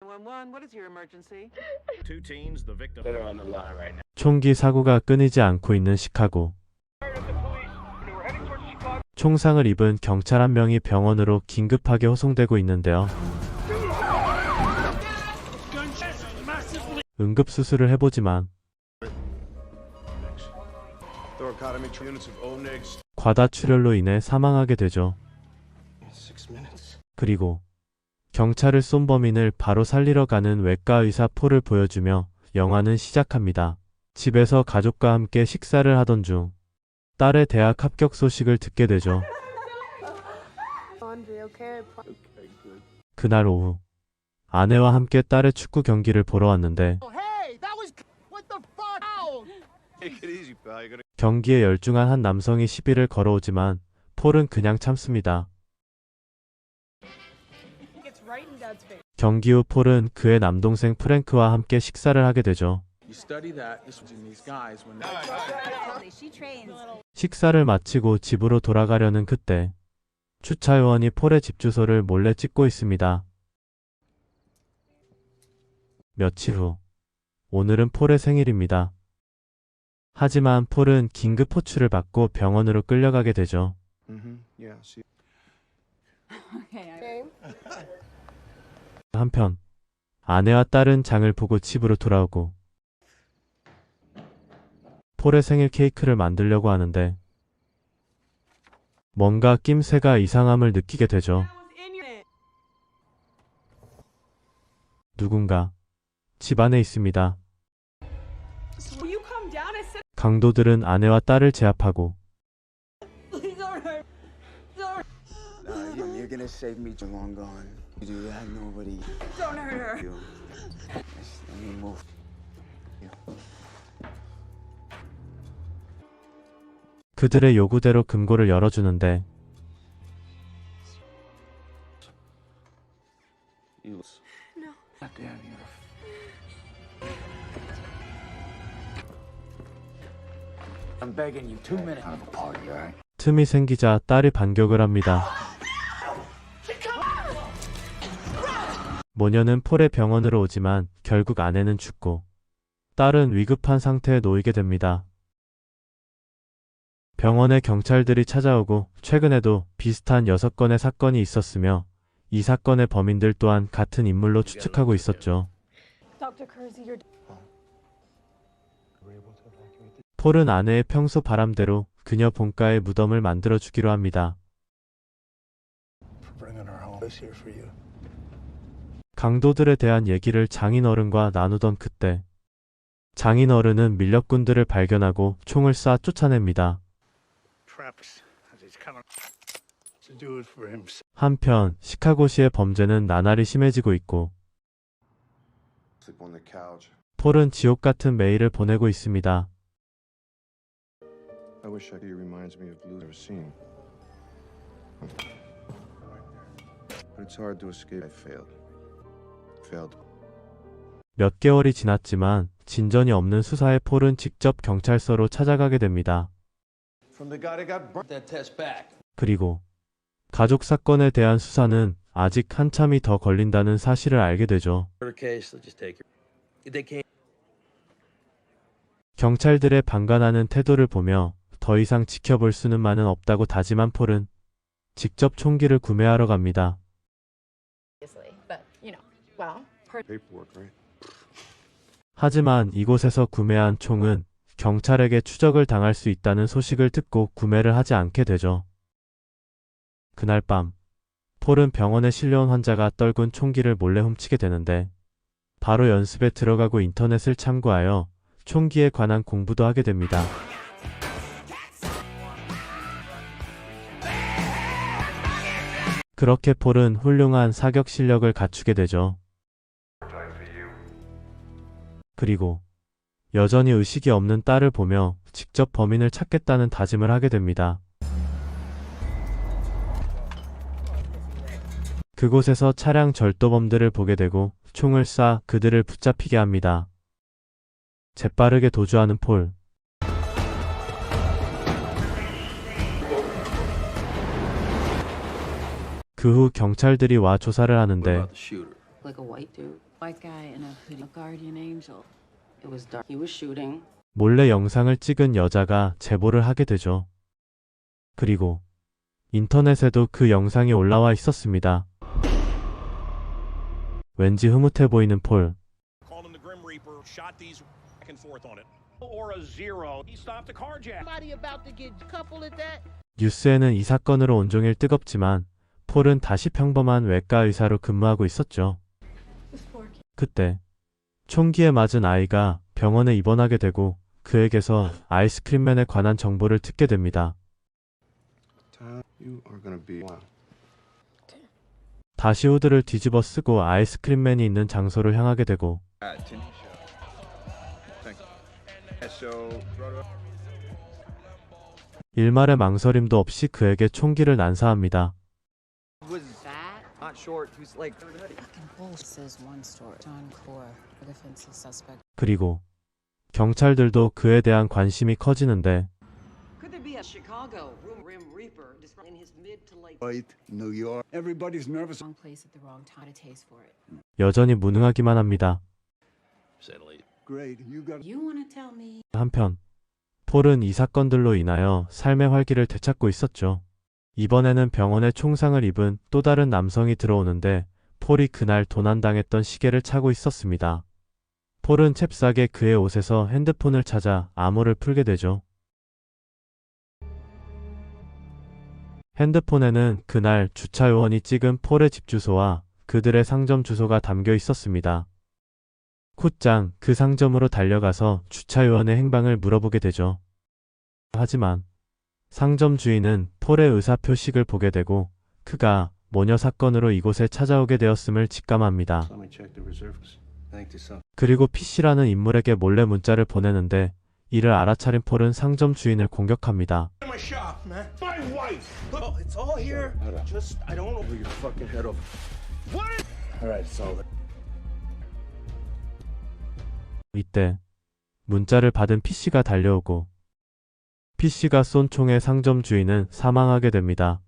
911, what is your emergency? Two teens, the victim. They're on the line right now. 총기 사고가 끊이지 않고 있는 시카고. 총상을 입은 경찰 한 명이 병원으로 긴급하게 호송되고 있는데요. 응급수술을 해보지만 과다출혈로 인해 사망하게 되죠. 그리고 경찰을 쏜 범인을 바로 살리러 가는 외과 의사 폴을 보여주며 영화는 시작합니다. 집에서 가족과 함께 식사를 하던 중 딸의 대학 합격 소식을 듣게 되죠. 그날 오후 아내와 함께 딸의 축구 경기를 보러 왔는데 경기에 열중한 한 남성이 시비를 걸어오지만 폴은 그냥 참습니다. 경기 후 폴은 그의 남동생 프랭크와 함께 식사를 하게 되죠. 식사를 마치고 집으로 돌아가려는 그때 주차 요원이 폴의 집 주소를 몰래 찍고 있습니다. 며칠 후 오늘은 폴의 생일입니다. 하지만 폴은 긴급 호출을 받고 병원으로 끌려가게 되죠. 한편 아내와 딸은 장을 보고 집으로 돌아오고 폴의 생일 케이크를 만들려고 하는데 뭔가 낌새가 이상함을 느끼게 되죠. 누군가 집 안에 있습니다. 강도들은 아내와 딸을 제압하고 그들의 요구대로 금고를 열어주는데 틈이 생기자 딸이 반격을 합니다. 모녀는 폴의 병원으로 오지만 결국 아내는 죽고 딸은 위급한 상태에 놓이게 됩니다. 병원에 경찰들이 찾아오고 최근에도 비슷한 6건의 사건이 있었으며 이 사건의 범인들 또한 같은 인물로 추측하고 있었죠. 폴은 아내의 평소 바람대로 그녀 본가에 무덤을 만들어주기로 합니다. 강도들에 대한 얘기를 장인어른과 나누던 그때 장인어른은 밀렵꾼들을 발견하고 총을 쏴 쫓아냅니다. 한편 시카고시의 범죄는 나날이 심해지고 있고 폴은 지옥 같은 매일을 보내고 있습니다. 몇 개월이 지났지만 진전이 없는 수사에 폴은 직접 경찰서로 찾아가게 됩니다. 그리고 가족 사건에 대한 수사는 아직 한참이 더 걸린다는 사실을 알게 되죠. 경찰들의 방관하는 태도를 보며 더 이상 지켜볼 수만은 없다고 다짐한 폴은 직접 총기를 구매하러 갑니다. 하지만 이곳에서 구매한 총은 경찰에게 추적을 당할 수 있다는 소식을 듣고 구매를 하지 않게 되죠. 그날 밤 폴은 병원에 실려온 환자가 떨군 총기를 몰래 훔치게 되는데 바로 연습에 들어가고 인터넷을 참고하여 총기에 관한 공부도 하게 됩니다. 그렇게 폴은 훌륭한 사격 실력을 갖추게 되죠. 그리고 여전히 의식이 없는 딸을 보며 직접 범인을 찾겠다는 다짐을 하게 됩니다. 그곳에서 차량 절도범들을 보게 되고 총을 쏴 그들을 붙잡히게 합니다. 재빠르게 도주하는 폴. 그 후 경찰들이 와 조사를 하는데 White guy in a hoodie, a guardian angel. It was dark. He was shooting. 몰래 영상을 찍은 여자가 제보를 하게 되죠. 그리고 인터넷에도 그 영상이 올라와 있었습니다. 왠지 흐뭇해 보이는 폴. Called him the Grim Reaper, shot these back and forth on it. Or a zero. He stopped the carjack. Somebody about to get coupled at that? 뉴스에는 이 사건으로 온종일 뜨겁지만 폴은 다시 평범한 외과 의사로 근무하고 있었죠. 그때 총기에 맞은 아이가 병원에 입원하게 되고 그에게서 아이스크림맨에 관한 정보를 듣게 됩니다. You are gonna be wow. 다시 후드를 뒤집어 쓰고 아이스크림맨이 있는 장소를 향하게 되고 일말의 망설임도 없이 그에게 총기를 난사합니다. Was not short, who's like Fucking bullshit. Says one story. John Core, a defensive suspect. 그리고 경찰들도 그에 대한 관심이 커지는데 Could there be a Chicago Grim Reaper in his mid to late? White, New York. Everybody's nervous. Wrong place at the wrong time. A taste for it. 여전히 무능하기만 합니다. Great, you got. You want to tell me? 한편 폴은 이 사건들로 인하여 삶의 활기를 되찾고 있었죠. 이번에는 병원에 총상을 입은 또 다른 남성이 들어오는데 폴이 그날 도난당했던 시계를 차고 있었습니다. 폴은 잽싸게 그의 옷에서 핸드폰을 찾아 암호를 풀게 되죠. 핸드폰에는 그날 주차 요원이 찍은 폴의 집 주소와 그들의 상점 주소가 담겨 있었습니다. 콧장 그 상점으로 달려가서 주차 요원의 행방을 물어보게 되죠. 하지만 상점 주인은 폴의 의사표식을 보게 되고 그가 모녀 사건으로 이곳에 찾아오게 되었음을 직감합니다. Let me check the reserves. Thank you, sir. 그리고 PC라는 인물에게 몰래 문자를 보내는데 이를 알아차린 폴은 상점 주인을 공격합니다. My shop, man. My wife. Look, it's all here. Just, I don't know. Your fucking head off. What? All right, it's all there. 이때 문자를 받은 PC가 달려오고 PC가 쏜 총에 상점 주인은 사망하게 됩니다.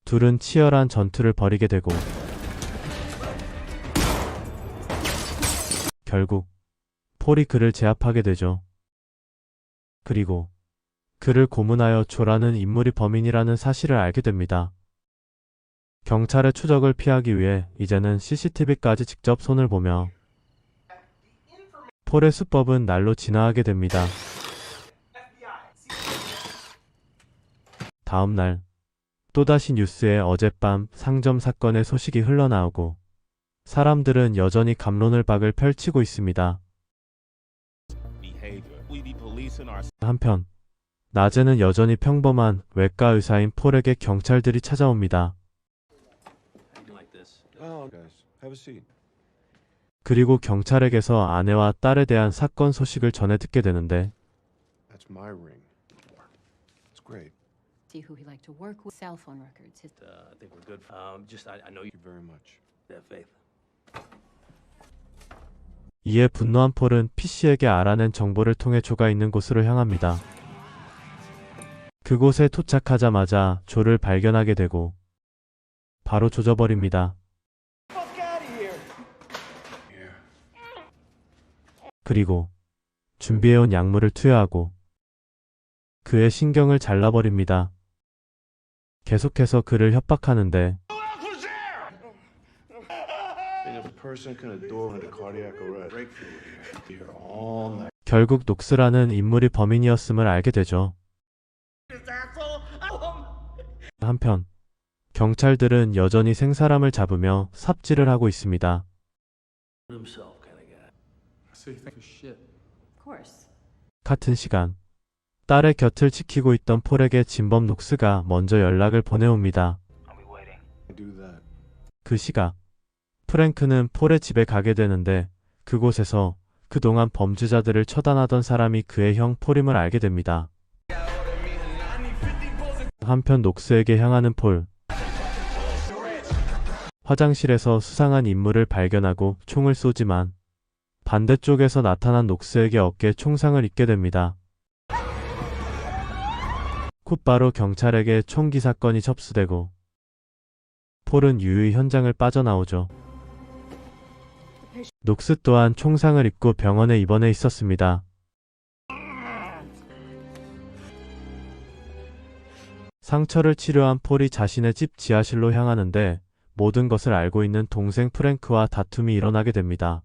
둘은 치열한 전투를 벌이게 되고 결국 폴이 그를 제압하게 되죠. 그리고 그를 고문하여 조라는 인물이 범인이라는 사실을 알게 됩니다. 경찰의 추적을 피하기 위해 이제는 CCTV까지 직접 손을 보며 폴의 수법은 날로 진화하게 됩니다. 다음 날 또다시 뉴스에 어젯밤 상점 사건의 소식이 흘러나오고 사람들은 여전히 갑론을 박을 펼치고 있습니다. 한편 낮에는 여전히 평범한 외과 의사인 폴에게 경찰들이 찾아옵니다. Oh, guys, have a seat. 그리고 경찰에게서 아내와 딸에 대한 사건 소식을 전해 듣게 되는데 That's my ring. It's great. See who he liked to work with. Cell phone records. His I think we're good. I know you Thank you very much. have faith. 이에 분노한 폴은 PC에게 알아낸 정보를 통해 조가 있는 곳으로 향합니다. 그곳에 도착하자마자 조를 발견하게 되고 바로 조져버립니다. 그리고 준비해온 약물을 투여하고 그의 신경을 잘라버립니다. 계속해서 그를 협박하는데 Being a person can adore into cardiac arrest. Breakthrough here. Here all night. 결국 녹스라는 인물이 범인이었음을 알게 되죠. 한편 경찰들은 여전히 생사람을 잡으며 삽질을 하고 있습니다. Himself kind of guy. of course. 같은 시간 딸의 곁을 지키고 있던 폴에게 진범 녹스가 먼저 연락을 보내옵니다. I do that. 그 시각 프랭크는 폴의 집에 가게 되는데 그곳에서 그동안 범죄자들을 처단하던 사람이 그의 형 폴임을 알게 됩니다. 한편 녹스에게 향하는 폴. 화장실에서 수상한 인물을 발견하고 총을 쏘지만 반대쪽에서 나타난 녹스에게 어깨에 총상을 입게 됩니다. 곧바로 경찰에게 총기 사건이 접수되고 폴은 유유히 현장을 빠져나오죠. 녹스 또한 총상을 입고 병원에 입원해 있었습니다. 상처를 치료한 폴이 자신의 집 지하실로 향하는데 모든 것을 알고 있는 동생 프랭크와 다툼이 일어나게 됩니다.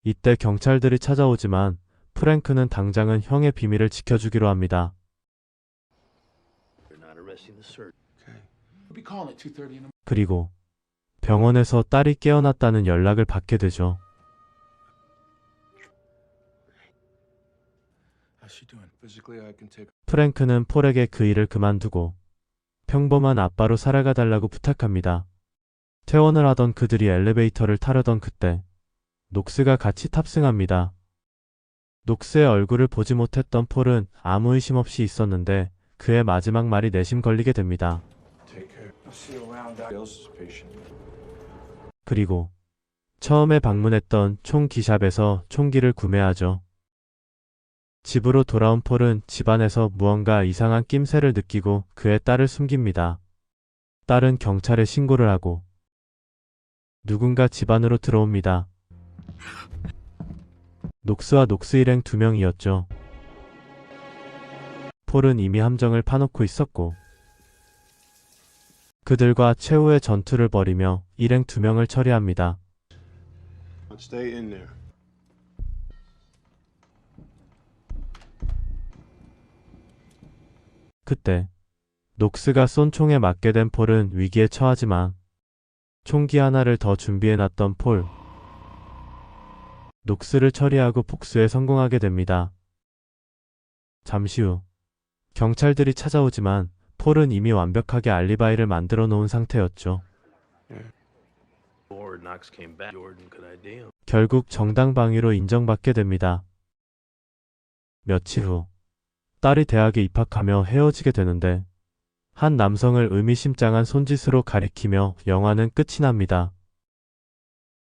이때 경찰들이 찾아오지만 프랭크는 당장은 형의 비밀을 지켜주기로 합니다. They're not arresting the search. 그리고 병원에서 딸이 깨어났다는 연락을 받게 되죠. Physically, I can take. 프랭크는 폴에게 그 일을 그만두고 평범한 아빠로 살아가달라고 부탁합니다. 퇴원을 하던 그들이 엘리베이터를 타려던 그때 녹스가 같이 탑승합니다. 녹스의 얼굴을 보지 못했던 폴은 아무 의심 없이 있었는데 그의 마지막 말이 내심 걸리게 됩니다. Take care. I'll see you around. Elsa's patient. 그리고 처음에 방문했던 총기샵에서 총기를 구매하죠. 집으로 돌아온 폴은 집안에서 무언가 이상한 낌새를 느끼고 그의 딸을 숨깁니다. 딸은 경찰에 신고를 하고 누군가 집 안으로 들어옵니다. 녹스와 녹스 일행 2명이었죠. 폴은 이미 함정을 파놓고 있었고 그들과 최후의 전투를 벌이며 일행 2명을 처리합니다. Stay in there. 그때 녹스가 쏜 총에 맞게 된 폴은 위기에 처하지만 총기 하나를 더 준비해놨던 폴. 녹스를 처리하고 복수에 성공하게 됩니다. 잠시 후 경찰들이 찾아오지만 폴은 이미 완벽하게 알리바이를 만들어 놓은 상태였죠. Or Knox came back. Jordan could ID him. 결국 정당방위로 인정받게 됩니다. 며칠 후 딸이 대학에 입학하며 헤어지게 되는데 한 남성을 의미심장한 손짓으로 가리키며 영화는 끝이 납니다.